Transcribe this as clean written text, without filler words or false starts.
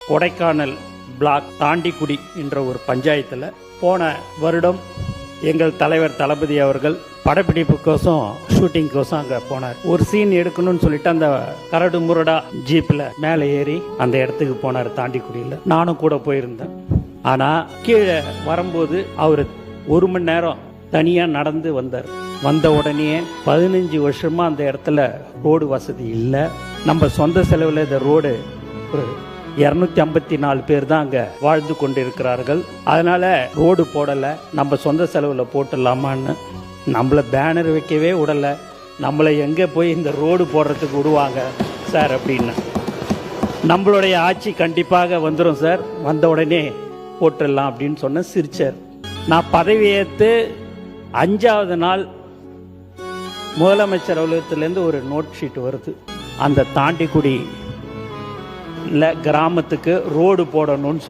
Kodaikanal black Thandikudi என்ற ஒரு பஞ்சாயத்தில் போன வருடம் எங்கள் தலைவர் தளபதி அவர்கள் படப்பிடிப்புக்கோசம் ஷூட்டிங்கோசம் அங்கே போனார். ஒரு சீன் எடுக்கணும்னு சொல்லிட்டு அந்த கரடு முரடா ஜீப்பில் மேலே ஏறி அந்த இடத்துக்கு போனார் தாண்டிக்குடியில். நானும் கூட போயிருந்தேன். ஆனால் கீழே வரும்போது அவர் 1 மணி நேரம் தனியாக நடந்து வந்தார். வந்த உடனே 15 வருஷமா அந்த இடத்துல ரோடு வசதி இல்லை. நம்ம சொந்த செலவில் இந்த ரோடு ஒரு 254 பேர் தான் அங்கே வாழ்ந்து கொண்டிருக்கிறார்கள். அதனால ரோடு போடலை, நம்ம சொந்த செலவில் போட்டுடலாமான்னு நம்மளை பேனர் வைக்கவே விடலை. நம்மளை எங்கே போய் இந்த ரோடு போடுறதுக்கு விடுவாங்க சார் அப்படின்னு. நம்மளுடைய ஆட்சி கண்டிப்பாக வந்துடும் சார், வந்த உடனே போட்டுடலாம் அப்படின்னு சொன்ன சிரிச்சார். நான் பதவியேற்று 5வது நாள் முதலமைச்சர் அலுவலகத்திலேருந்து ஒரு நோட் ஷீட் வருது. அந்த தாண்டிக்குடி கிராமத்துக்கு ரோடு போடணும்னு